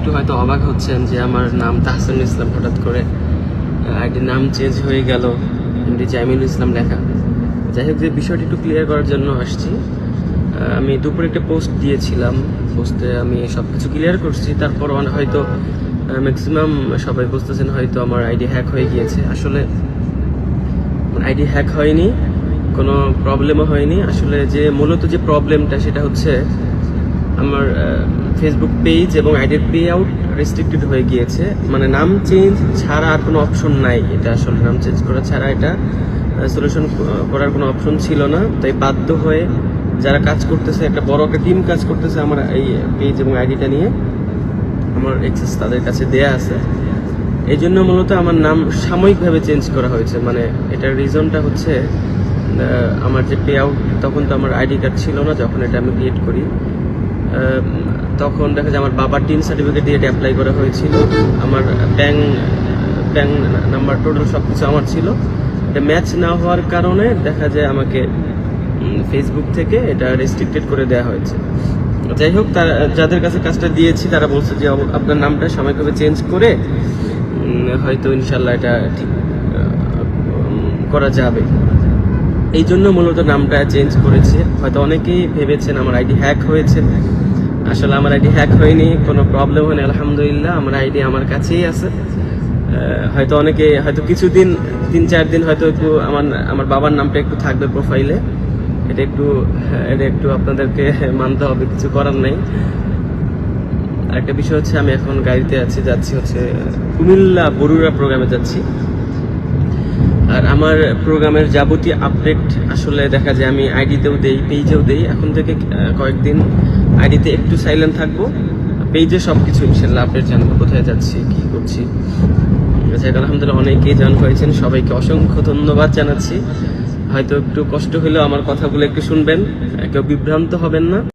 একটু হয়তো অবাক হচ্ছেন যে আমার নাম তাহসানুল ইসলাম, হঠাৎ করে আইডির নাম চেঞ্জ হয়ে গেল, এমডি জামিলুল ইসলাম লেখা। যাই হোক, যে বিষয়টি একটু ক্লিয়ার করার জন্য আসছি। আমি দুপুরে একটা পোস্ট দিয়েছিলাম, পোস্টে আমি সব কিছু ক্লিয়ার করছি। তারপর হয়তো ম্যাক্সিমাম সবাই বুঝতেছেন হয়তো আমার আইডি হ্যাক হয়ে গিয়েছে। আসলে আইডি হ্যাক হয়নি, কোনো প্রবলেমও হয়নি। আসলে যে মূলত যে প্রবলেমটা সেটা হচ্ছে আমার ফেসবুক পেজ এবং আইডির পে আউট রেস্ট্রিক্টেড হয়ে গিয়েছে। মানে নাম চেঞ্জ ছাড়া আর কোনো অপশন নাই। এটা আসলে নাম চেঞ্জ করা ছাড়া এটা সলিউশন করার কোনো অপশন ছিল না। তাই বাধ্য হয়ে যারা কাজ করতেছে, একটা বড় একটা টিম কাজ করতেছে আমার এই পেজ এবং আইডিটা নিয়ে, আমার অ্যাক্সেস তাদের কাছে দেয়া আছে। এই জন্য মূলত আমার নাম সাময়িকভাবে চেঞ্জ করা হয়েছে। মানে এটার রিজনটা হচ্ছে আমার যে পে আউট, তখন তো আমার আইডি কার্ড ছিল না যখন এটা আমি ক্রিয়েট করি। তখন দেখা যায় আমার বাবার টিন সার্টিফিকেট দিয়ে এটা অ্যাপ্লাই করা হয়েছিল। আমার ব্যাংক নাম্বার টোটাল সব কিছু আমার ছিল। এটা ম্যাচ না হওয়ার কারণে দেখা যায় আমাকে ফেসবুক থেকে এটা রেস্ট্রিক্টেড করে দেওয়া হয়েছে। যাই হোক, যাদের কাছে কাজটা দিয়েছি তারা বলছে যে আপনার নামটা সাময়িকভাবে চেঞ্জ করে হয়তো ইনশাল্লাহ এটা ঠিক করা যাবে। এই জন্য মূলত নামটা চেঞ্জ করেছে। হয়তো অনেকেই ভেবেছেন আমার আইডি হ্যাক হয়েছে। আসলে আমার আইডি হ্যাক হয়নি, কোনো প্রবলেম হয়নি, আলহামদুলিল্লাহ। আমার আইডি আমার কাছেই আছে। হয়তো অনেকে হয়তো কিছুদিন 3-4 দিন হয়তো একটু আমার বাবার নামটা একটু থাকবে প্রোফাইলে। এটা একটু আপনাদেরকে মানতে হবে, কিছু করার নেই। আরেকটা বিষয় হচ্ছে আমি এখন গাড়িতে যাচ্ছি হচ্ছে কুমিল্লা বরুড়া প্রোগ্রামে যাচ্ছি। আর আমার প্রোগ্রামের যাবতীয় আপডেট আসলে দেখা যায় আমি আইডিতেও দেই, পেজেও দেই। এখন থেকে কয়েকদিন আইডিতে একটু সাইলেন্ট থাকবো, পেজে সব কিছু ইনশাল্লাহ আপডেট জানবো, কোথায় যাচ্ছি, কী করছি। আলহামদুলিল্লাহ অনেকেই জয়েন হয়েছেন, সবাইকে অসংখ্য ধন্যবাদ জানাচ্ছি। হয়তো একটু কষ্ট হলেও আমার কথাগুলো একটু শুনবেন, কেউ বিভ্রান্ত হবেন না।